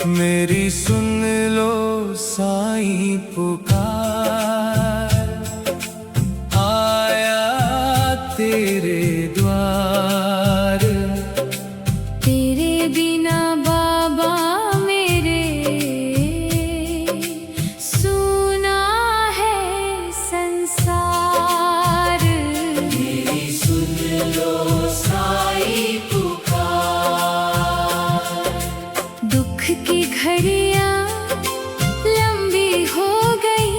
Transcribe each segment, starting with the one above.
मेरी सुन लो साईं पुकार, आया तेरे द्वार। तेरे बिना बाबा मेरे सुना है संसार। मेरी सुन लो साईं पुकार। दुख की घड़ियां लंबी हो गई,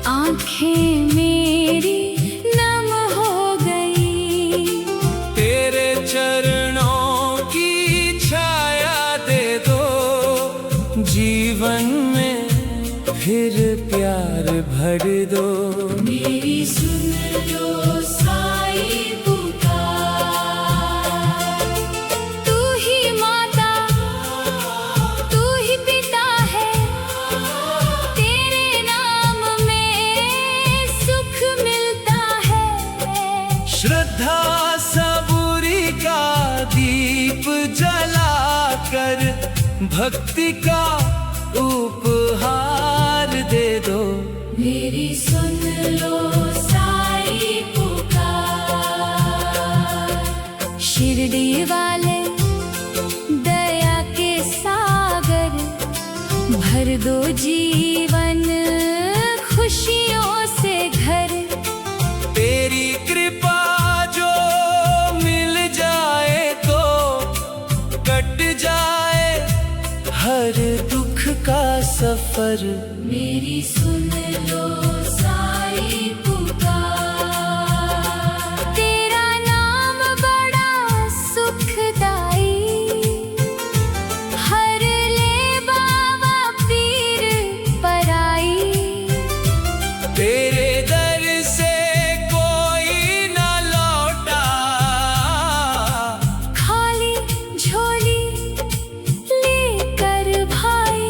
आंखें मेरी नम हो गई। तेरे चरणों की छाया दे दो, जीवन में फिर प्यार भर दो। मेरी सुन लो साईं पुकार। तू ही माता, तू ही पिता है, तेरे नाम में सुख मिलता है। श्रद्धा सबूरी का दीप जलाकर भक्ति का उपहार दे दो। मेरी सुन लो साईं पुकार। शिरडी वाले दया के सागर, भर दो जीवन खुशियों से घर। तेरी कृपा जो मिल जाए तो कट जाए हर दुख का सफर। मेरी सुन लो साईं पुकार। तेरा नाम बड़ा सुखदाई, हर ले बाबा पीर पराई। तेरे दर से कोई न लौटा, खाली झोली लेकर भाई।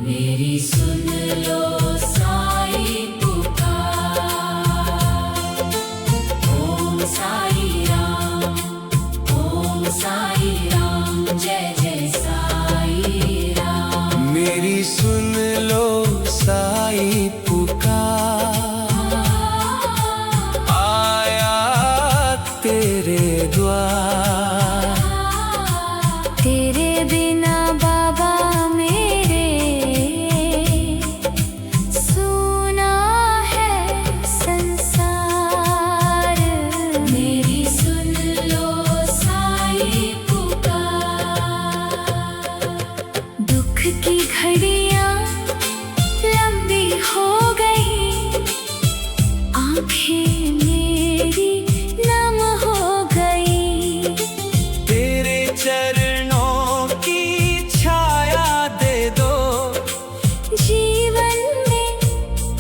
मेरी सुन लो साईं पुकार। ओम साईं राम, ओम साईं राम, जय जय साईं राम। मेरी सुन लो साईं पुकार, आया तेरे द्वार। तेरे बिना बाबा मेरे सुना है संसार। मेरी सुन लो साईं पुकार। दुख की घड़ियां लंबी हो गई, आंखें मेरी नम हो गई। तेरे चरणों की छाया दे दो, जीवन में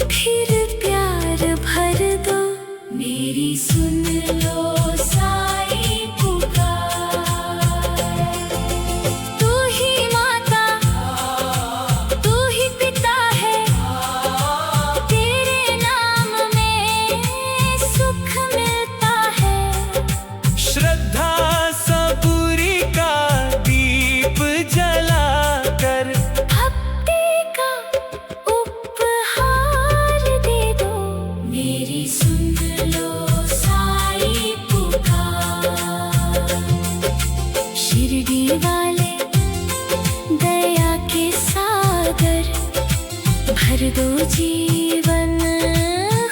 फिर प्यार भर दो। मेरी सुन लो साईं पुकार। तू ही माता, तू ही पिता है, तेरे नाम में सुख मिलता है। श्रद्धा सबूरी का दीप जलाकर भक्ति का उपहार दे दो। मेरी सुन लो साईं पुकार। शिरडी वाले दया के सागर, भर दो जीवन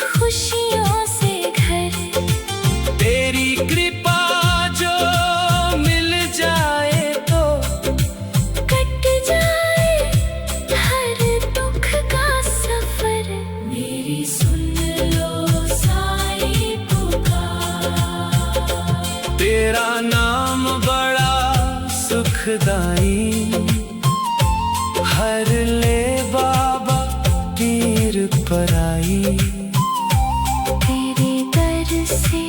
खुशियों से घर। तेरी कृपा जो मिल जाए तो कट जाए हर दुख का सफर। मेरी सुन लो साईं पुकार। तेरा नाम बड़ा सुखदाई, हर ले बाबा पीर पराई। तेरे दर से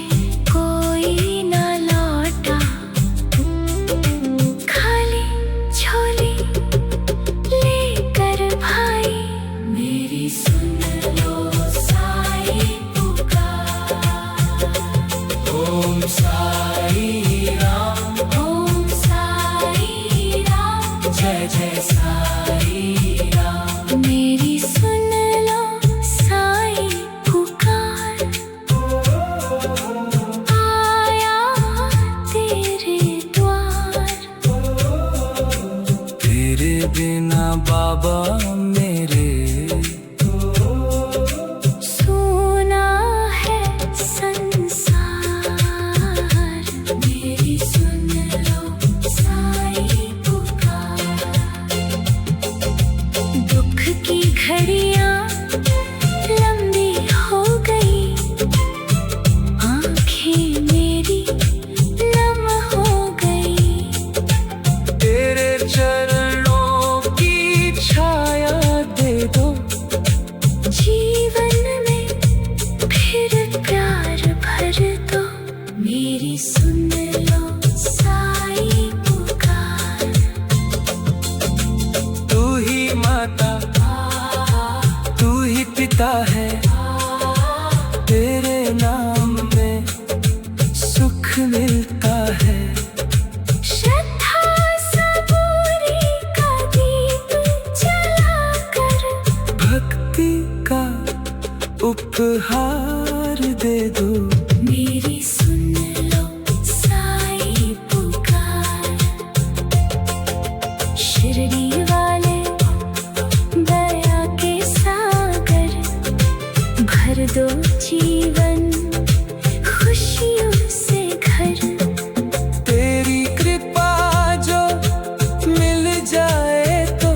कोई न लौटा, खाली झोली लेकर भाई। मेरी सुन लो साईं पुकार। ओम साईं राम, ओम साईं राम, जय जय बाबा मेरे। सुना है संसार, मेरी सुन लो साई पुकार। दुख की घड़ियां लंबी हो गई, आंखें मेरी नम हो गई। तेरे चरणों की छाया दे दो, जीवन में फिर प्यार भर दो। मेरी सुन लो साई पुकार। तू ही माता तू ही पिता है, तेरे नाम में सुख मिलता है। श्रद्धा सबूरी का दीप जलाकर, भक्ति का उपहार दे दो। मेरी सुन लो साई पुकार। शिरडी वाले दया के सागर, भर दो जीवन खुशियों से घर। तेरी कृपा जो मिल जाए तो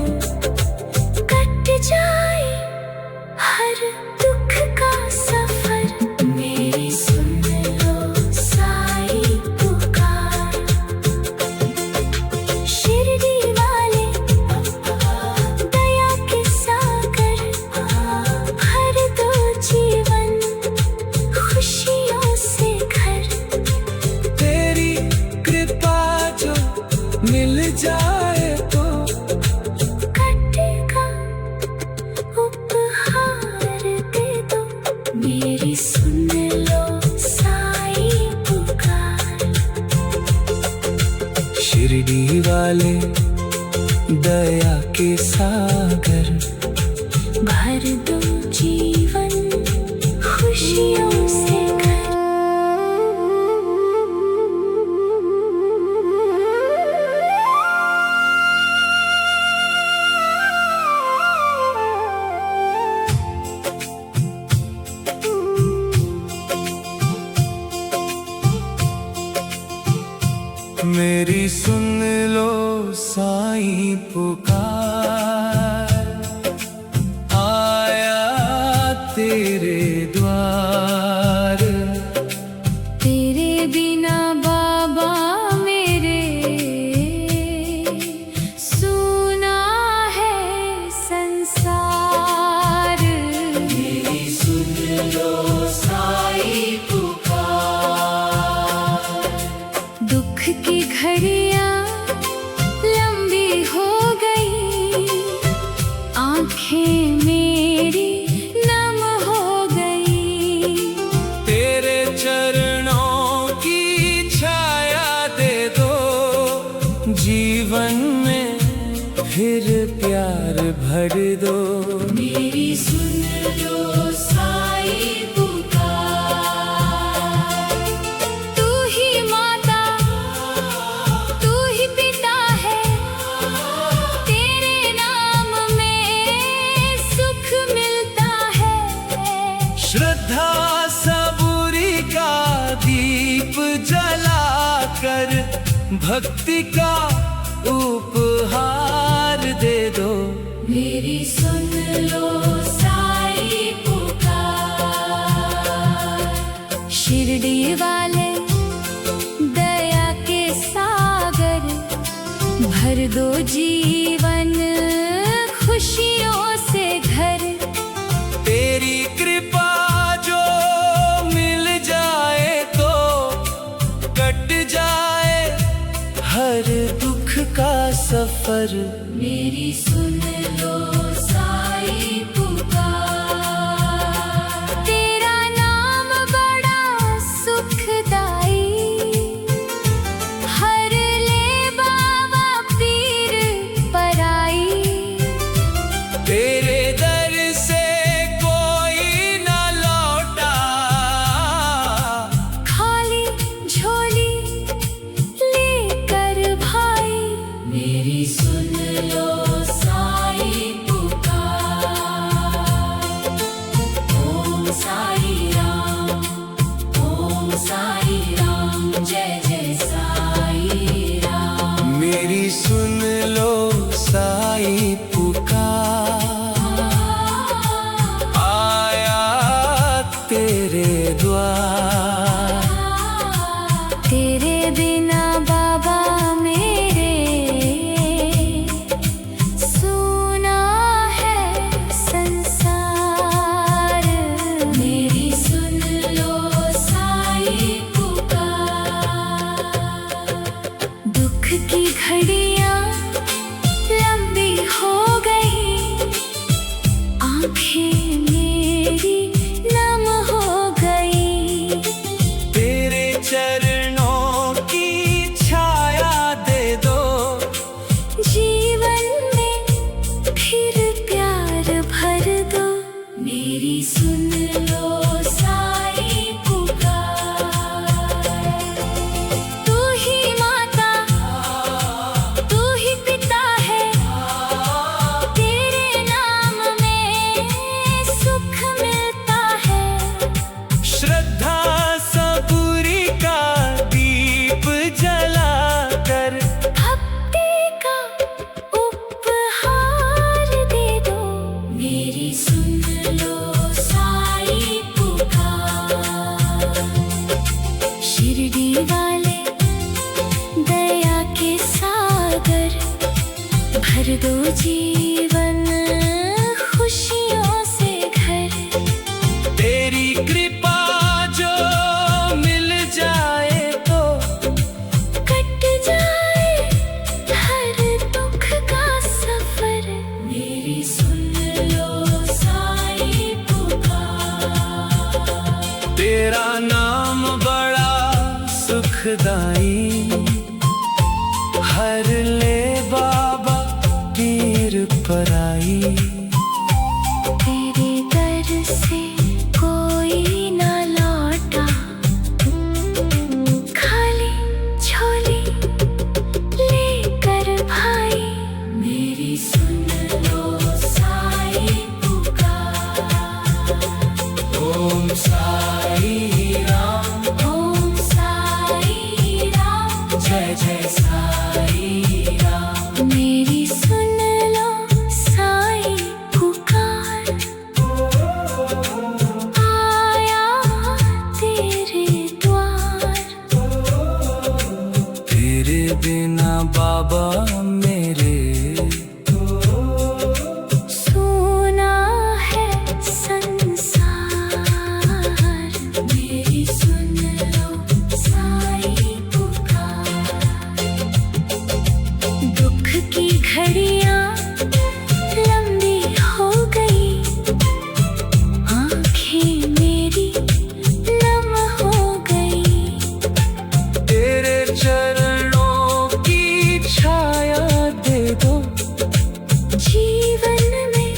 कट जाए हर दुख का सफर। मेरी सुन लो साई पुकार। शिरडी वाले दया के सागर, भर दो जीवन खुशियों से घर। तेरी कृपा जो मिल जाए तो कटेगा उपहार दे दो। मेरी सुन लो साई पुकार। शिरडी वाले दया के सागर, भर दो जीवन खुशियों से घर। मेरी सुन लो साईं पुकार। आया तेरे द्वार, तेरे बिना बाबा मेरे सुना है संसार। मेरी सुन लो साईं पुकार। दुख की घड़ियां लंबी हो गई, आंखें मेरी नम हो गई। तेरे चरणों की छाया दे दो, जीवन में फिर प्यार भर दो। मेरी सुन लो साई पुकार। तू ही माता तू ही पिता है, तेरे नाम में सुख मिलता है। श्रद्धा सबूरी का दीप जलाकर, भक्ति का उपहार दे दो। मेरी सुन लो साई पुकार। शिरडी वाले दया के सागर, भर दो जीवन खुशियों से घर। तेरी कृपा जो मिल जाए तो कट जाए हर दुख का सफर। मेरी सुन लो साई पुकार। तेरा नाम बड़ा सुखदाई, हर ले बाबा पीर पराई। तेरे दर से कोई न लौटा, खाली झोली लेकर भाई। मेरी सुन लो साई जय जय साई राम। मेरी सुन लो साई पुकार, आया तेरे द्वार। तेरे बिना बाबा मेरे सुना है संसार। मेरी सुन लो साई पुकार। दुख की घड़ियां लंबी हो गई, आंखें मेरी नम हो गई। तेरे चरणों की छाया दे दो, जीवन में फिर प्यार भर दो। मेरी सुन लो साई पुकार। तू ही माता, तू ही पिता है, तेरे नाम में सुख मिलता है। श्रद्धा सबूरी का दीप जलाकर, भक्ति का उपहार दे दो। मेरी सुन लो साई पुकार। शिरडी वाले दया के सागर, भर दो जीवन खुशियों से घर। तेरी कृपा जो मिल जाए तो कट जाए हर दुख का सफर। मेरी सुन लो साई पुकार। तेरा नाम बड़ा सुखदाई, हर ले बाबा पीर पराई। तेरे दर से कोई ना लौटा, खाली झोली लेकर भाई। मेरी सुन लो साई पुकार। ओम साई राम, ओम साई राम, जय जय साई राम। मेरी सुन लो साई पुकार। आया तेरे द्वार। तेरे बिना बाबा मेरे सुना है संसार। मेरी सुन लो साई पुकार। दुख की घड़ियां लंबी हो गई, आंखें मेरी नम हो गई। तेरे चरणों की छाया दे दो, जीवन में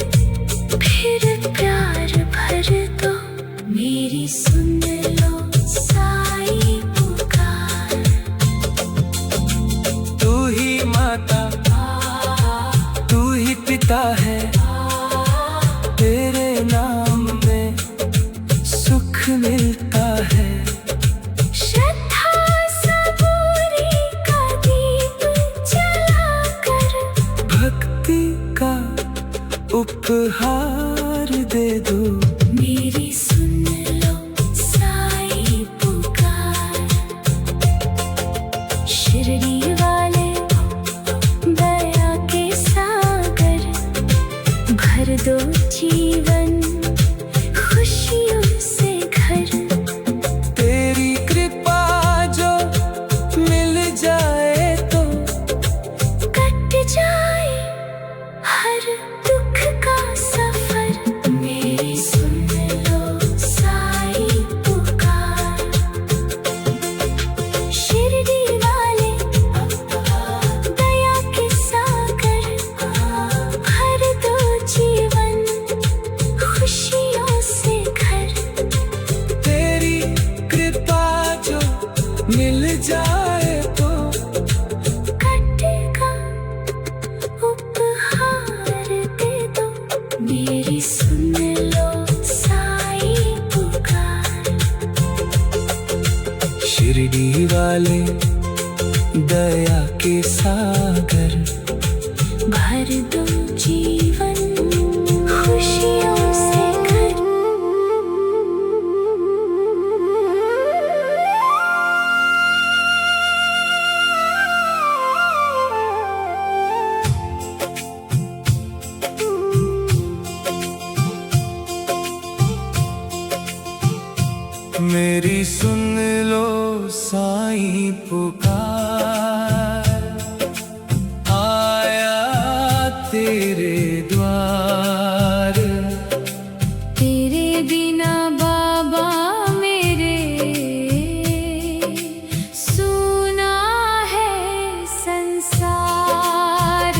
फिर प्यार भर दो। मेरी सुन लो साई पुकार। तू ही माता, तू ही पिता है, तेरे नाम में सुख मिलता है। श्रद्धा सबूरी का दीप जलाकर, भक्ति का उपहार दे दो। मेरी सुन लो साई पुकार। शिरडी वाले दया के सागर, भर दो जीवन खुशियों से घर। तेरी कृपा जो मिल जाए तो कट जाए हर दुख का सफर। मेरी सुन लो साई पुकार। शिरडी वाले दया के सागर, भर दो जीवन खुशियों से घर। तेरी कृपा जो मिल जाए तो कटेगा उपहार दे दो। मेरी सुन लो साई पुकार। शिरडी वाले दया के सागर, भर दो जीवन खुशियों से घर। मेरी सुन लो साईं पुकार, आया तेरे द्वार। तेरे बिना बाबा मेरे सुना है संसार।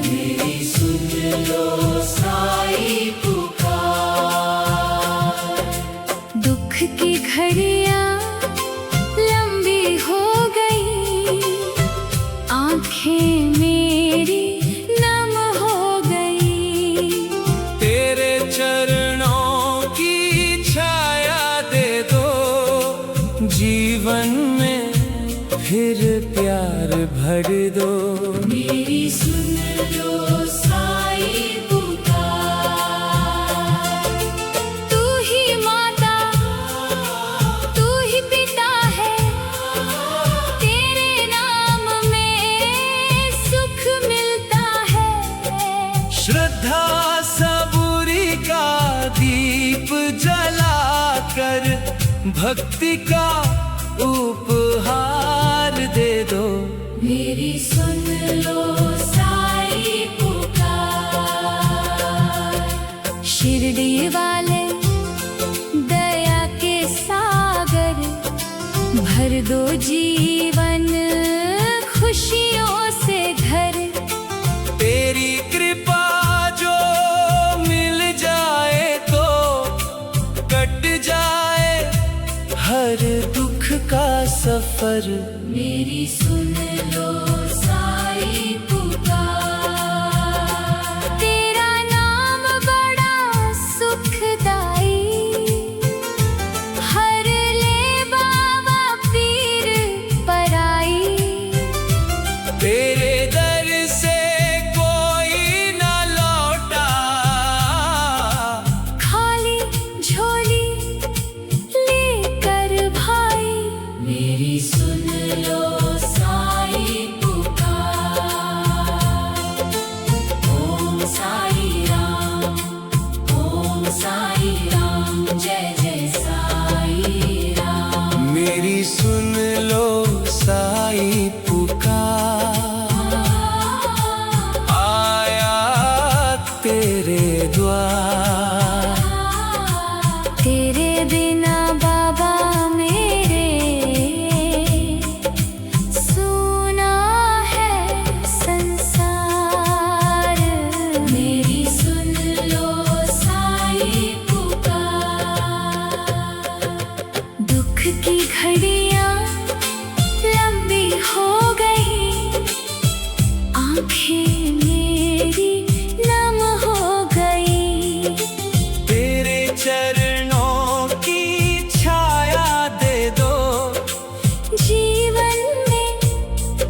मेरी सुन लो साईं पुकार, दुख की घड़ियां लंबी हो गई, आंखें मेरी नम हो गई। तेरे चरणों की छाया दे दो, जीवन में फिर प्यार भर दो। मेरी सुन लो साईं पुकार, तू ही माता तू ही पिता है, तेरे नाम में सुख मिलता है। श्रद्धा सबूरी का दीप जलाकर, भक्ति का उपहार दे दो। मेरी सुन लो साईं पुकार, शिरडी वाले दया के सागर, भर दो जीवन खुशियों से घर। तेरी कृपा जो मिल जाए तो कट जाए हर दुख का सफर। मेरी सुन लो साईं पुकार, तेरा नाम बड़ा सुखदाई, हर ले बाबा पीर पराई। तेरे दर से कोई न लौटा, खाली झोली लेकर भाई। मेरी सुन लो साईं पुकार, ओम साई राम जय जय साई राम। मेरी सुन लो साईं पुकार, आया तेरे द्वार। तेरे बिना बाबा मेरे सुना है संसार। मेरी सुन लो साईं पुकार, दुख की घड़ियां लंबी हो गई, आंखें मेरी नम हो गई। तेरे चरणों की छाया दे दो, जीवन में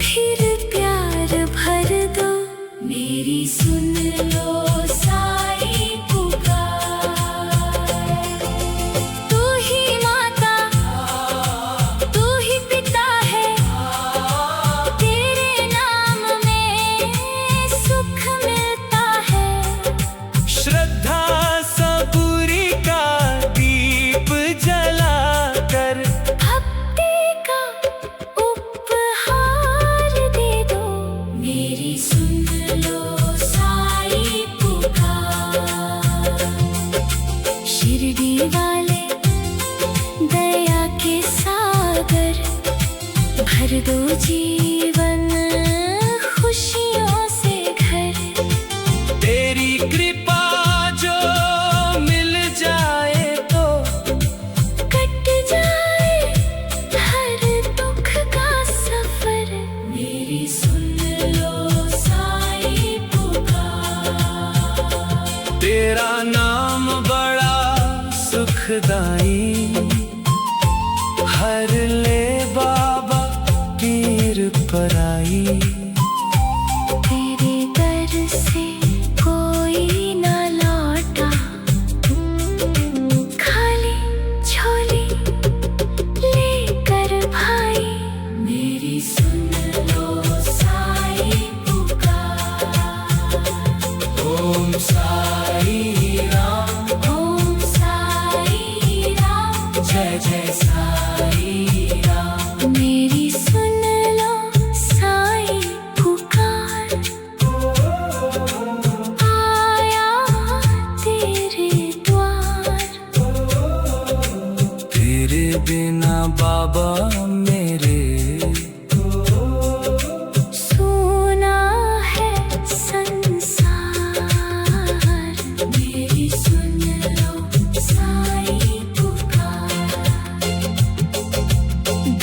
फिर प्यार भर दो। मेरी सुन लो साईं पुकार, तू ही माता तू ही पिता है, तेरे नाम में सुख मिलता है। श्रद्धा सबूरी का दीप जलाकर, भक्ति का उपहार दे दो। मेरी सुन लो साईं पुकार, शिरडी वाले दया के सागर, भर दो जीवन खुशियों से घर। तेरी कृपा जो मिल जाए तो कट जाए हर दुख का सफर। मेरी सुन लो साईं पुकार, तेरा नाम बड़ा सुखदाई, हर ले पर आई। तेरे दर से कोई ना लौटा, खाली झोली लेकर भाई। मेरी सुन लो साईं पुकार। ओम साई राम, ओम साई राम, जय जय साई राम। मेरी सुन लो साईं पुकार। आया तेरे द्वार, तेरे बिना बाबा मेरे सुना है संसार। मेरी सुन लो साईं पुकार।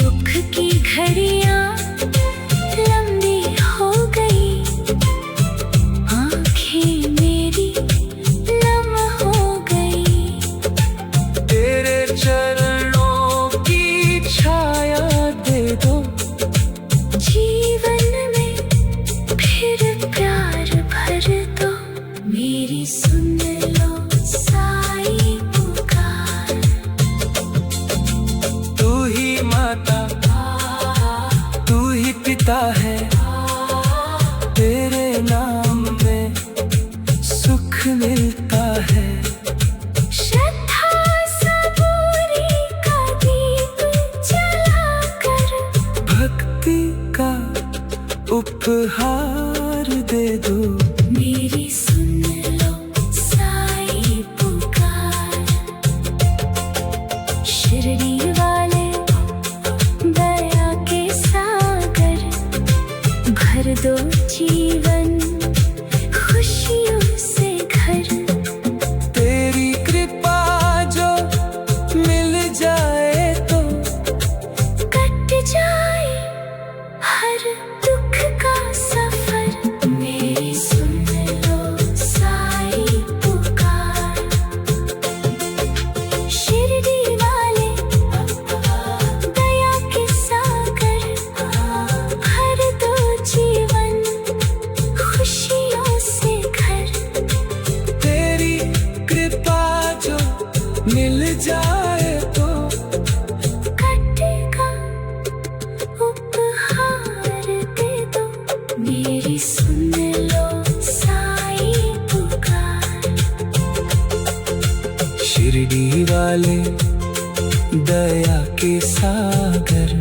दुख की घड़ियां लंबी हो गई, आंखें मेरी नम हो गई। तेरे चरणों की छाया दे दो, जीवन में फिर प्यार भर दो। मेरी सुन लो साईं पुकार। तू ही माता तू ही पिता है, तेरे नाम में सुख मिलता है। श्रद्धा सबूरी का दीप जलाकर, भक्ति का उपहार दे दो। मेरी सुन लो साईं पुकार। शिरडी वाले दया के सागर, भर दो जीवन खुशियों से घर। तेरी कृपा जो मिल जाए तो कट जाए हर दुख का सफर। मेरी सुन लो साईं पुकार। शिरडी वाले दया के सागर, भर दो जीवन खुशियों से घर। तेरी कृपा जो मिल जाए तो कटेगा उपहार दे दो। मेरी सुन लो साईं पुकार। शिरडी वाले दया के सागर,